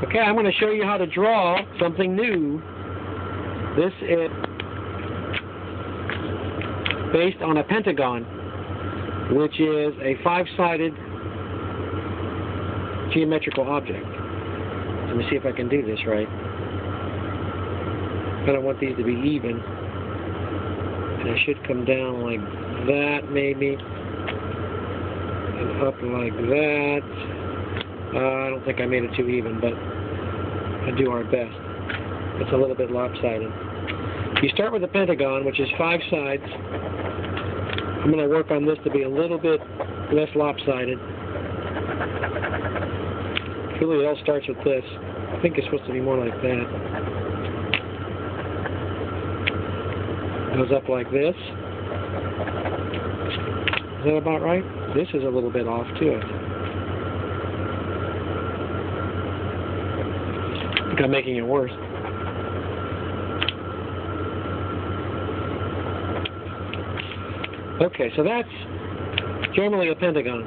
Okay, I'm going to show you how to draw something new. This is based on a pentagon, which is a 5-sided geometrical object. Let me see if I can do this right. I don't want these to be even. And it should come down like that, maybe. And up like that. I don't think I made it too even, but I do our best. It's a little bit lopsided. You start with a pentagon, which is 5 sides. I'm going to work on this to be a little bit less lopsided. Really, it all starts with this. I think it's supposed to be more like that. Goes up like this. Is that about right? This is a little bit off, too. I think I'm making it worse. Okay, so that's generally a pentagon.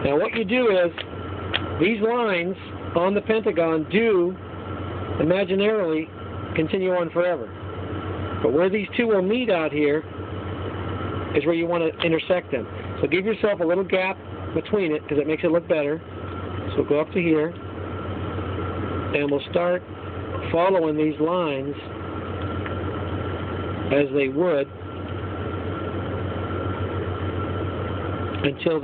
Now what you do is, these lines on the pentagon do imaginarily continue on forever. But where these two will meet out here is where you want to intersect them. So give yourself a little gap between it because it makes it look better. So go up to here and we'll start following these lines as they would until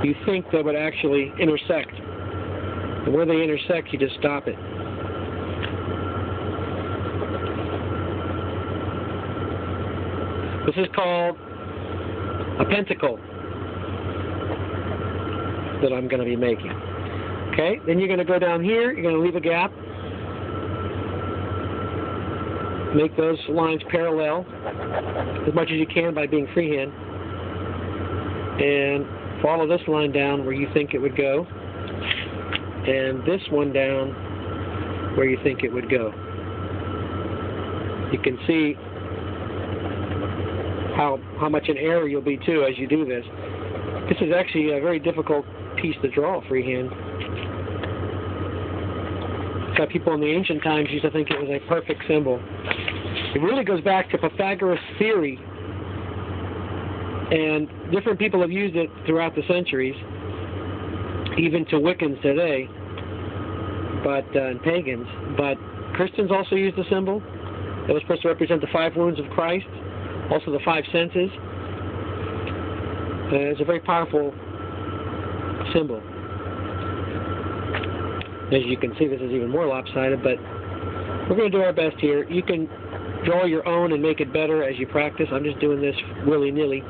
you think they would actually intersect. And where they intersect, you just stop it. This is called a pentacle that I'm going to be making. Okay, then you're going to go down here, you're going to leave a gap, make those lines parallel as much as you can by being freehand, and follow this line down where you think it would go, and this one down where you think it would go. You can see how much in error you'll be too as you do this. This is actually a very difficult piece to draw freehand. So people in the ancient times used to think it was a perfect symbol. It really goes back to Pythagoras' theory, and different people have used it throughout the centuries, even to Wiccans today, and pagans. But Christians also use the symbol. It was supposed to represent the 5 wounds of Christ, also the 5 senses. It's a very powerful symbol. As you can see, this is even more lopsided, but we're going to do our best here. You can draw your own and make it better as you practice. I'm just doing this willy-nilly.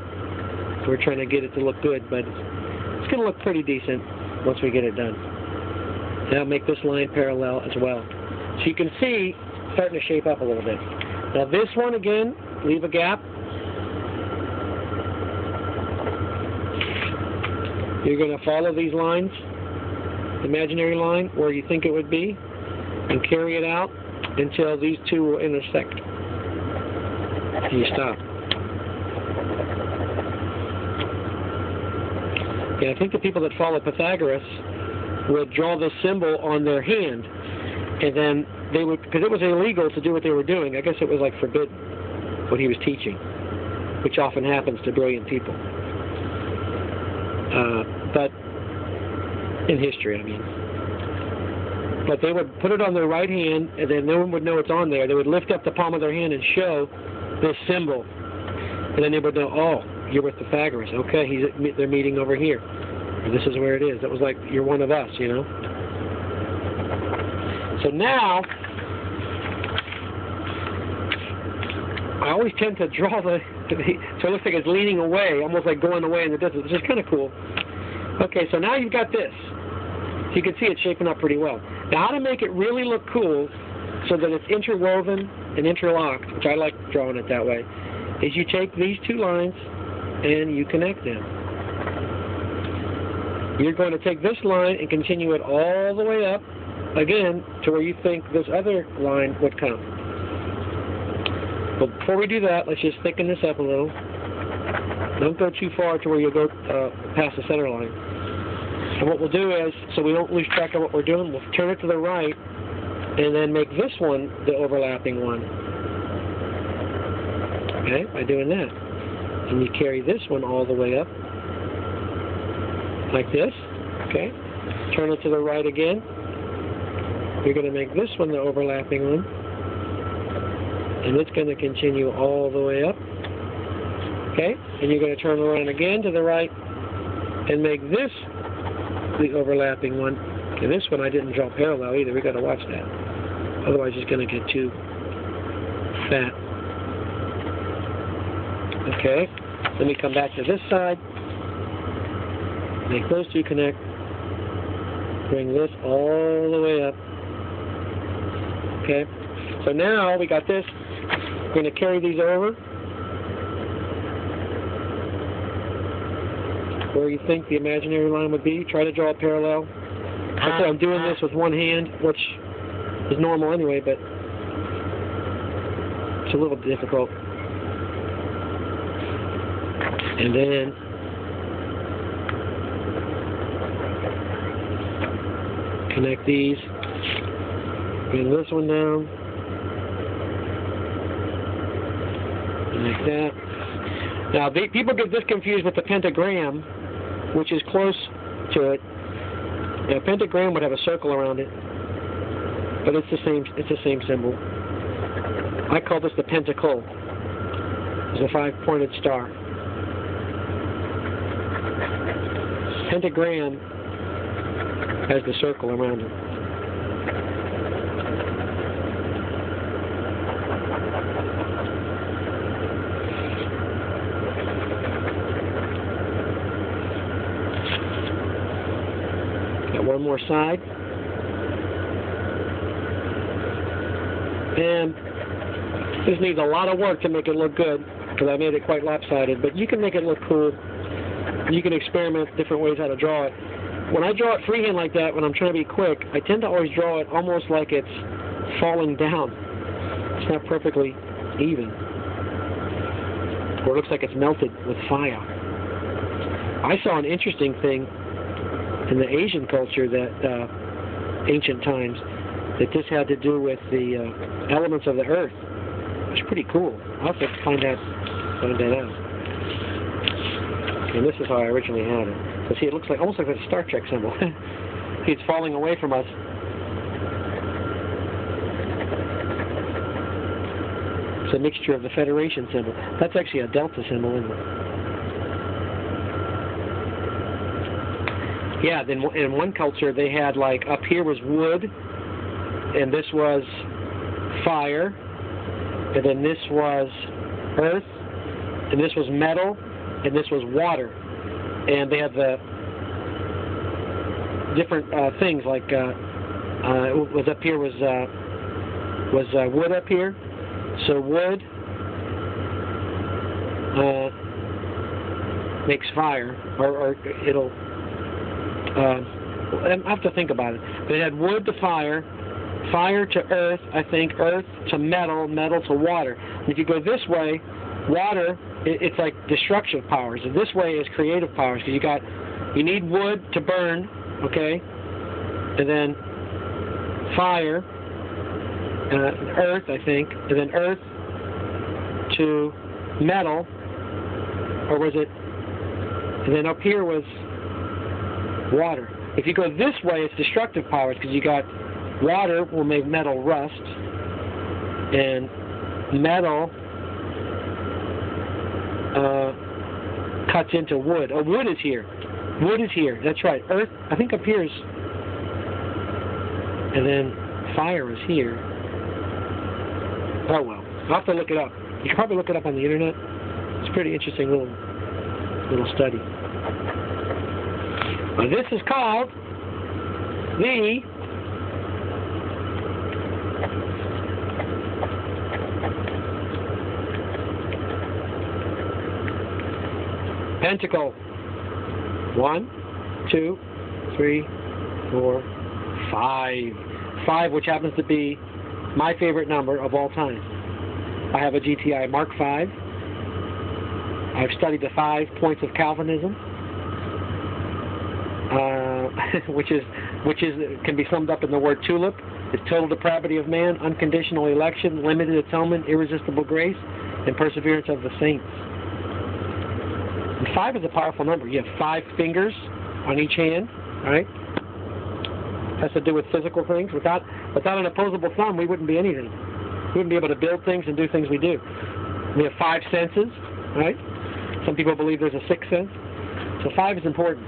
We're trying to get it to look good, but it's going to look pretty decent once we get it done. Now make this line parallel as well. So you can see it's starting to shape up a little bit. Now this one, again, leave a gap. You're going to follow these lines, imaginary line, where you think it would be, and carry it out until these two will intersect. And you stop. Yeah, I think the people that follow Pythagoras would draw this symbol on their hand, and then they would, because it was illegal to do what they were doing. I guess it was like forbidden, what he was teaching, which often happens to brilliant people. But in history, I mean. But they would put it on their right hand, and then no one would know it's on there. They would lift up the palm of their hand and show this symbol, and then they would know, oh, you're with Pythagoras. Okay, they're meeting over here. This is where it is. It was like you're one of us, you know. So now, I always tend to draw so it looks like it's leaning away, almost like going away in the distance, which is kind of cool. Okay, so now you've got this. So you can see it's shaping up pretty well. Now, how to make it really look cool so that it's interwoven and interlocked, which I like drawing it that way, is you take these two lines and you connect them. You're going to take this line and continue it all the way up, again, to where you think this other line would come. But before we do that, let's just thicken this up a little. Don't go too far to where you'll go past the center line. And what we'll do is, so we don't lose track of what we're doing, we'll turn it to the right and then make this one the overlapping one. Okay, by doing that. And you carry this one all the way up, like this. Okay, turn it to the right again. You're going to make this one the overlapping one. And it's going to continue all the way up. Okay, and you're going to turn around again to the right and make this the overlapping one. Okay, this one I didn't draw parallel either. We've got to watch that. Otherwise it's going to get too fat. Okay, let me come back to this side. Make those two connect. Bring this all the way up. Okay, so now we got this. We're going to carry these over where you think the imaginary line would be. Try to draw a parallel. Okay, I'm doing this with one hand, which is normal anyway, but it's a little difficult. And then connect these. Bring this one down. Like that. Now, people get this confused with the pentagram, which is close to it. A pentagram would have a circle around it, but it's the same. It's the same symbol. I call this the Pentacle. It's a 5-pointed star. Pentagram has the circle around it. One more side. And this needs a lot of work to make it look good because I made it quite lopsided, but you can make it look cool. You can experiment different ways how to draw it. When I draw it freehand like that, when I'm trying to be quick, I tend to always draw it almost like it's falling down. It's not perfectly even. Or it looks like it's melted with fire. I saw an interesting thing in the Asian culture that ancient times, that this had to do with the elements of the earth. It's pretty cool. I'll have to find that out. And this is how I originally had it. So see, it looks like almost like a Star Trek symbol. See, it's falling away from us. It's a mixture of the Federation symbol. That's actually a Delta symbol, isn't it? Yeah, then in one culture they had, like, up here was wood, and this was fire, and then this was earth, and this was metal, and this was water. And they had the different things, like was up here was wood up here. So wood makes fire, or it'll. I have to think about it. But it had wood to fire, fire to earth, I think, earth to metal, metal to water. And if you go this way, water, it's like destructive powers. And this way is creative powers, because you need wood to burn, okay, and then fire, earth, I think, and then earth to metal, or was it? And then up here was water. If you go this way, it's destructive powers, because you got water will make metal rust, and metal cuts into wood. Oh, wood is here. Wood is here. That's right. Earth, I think, up here is, and then fire is here. Oh well, I'll have to look it up. You can probably look it up on the internet. It's a pretty interesting little study. This is called the Pentacle. 1, 2, 3, 4, 5. 5, which happens to be my favorite number of all time. I have a GTI Mark V. I've studied the 5 points of Calvinism, which can be summed up in the word tulip. It's total depravity of man, unconditional election, limited atonement, irresistible grace, and perseverance of the saints. And 5 is a powerful number. You have 5 fingers on each hand, all right? Has to do with physical things. Without an opposable thumb, we wouldn't be anything. We wouldn't be able to build things and do things we do. We have 5 senses, right? Some people believe there's a 6th sense. So 5 is important.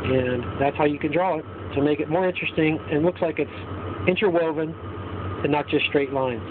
And that's how you can draw it, to make it more interesting and looks like it's interwoven and not just straight lines.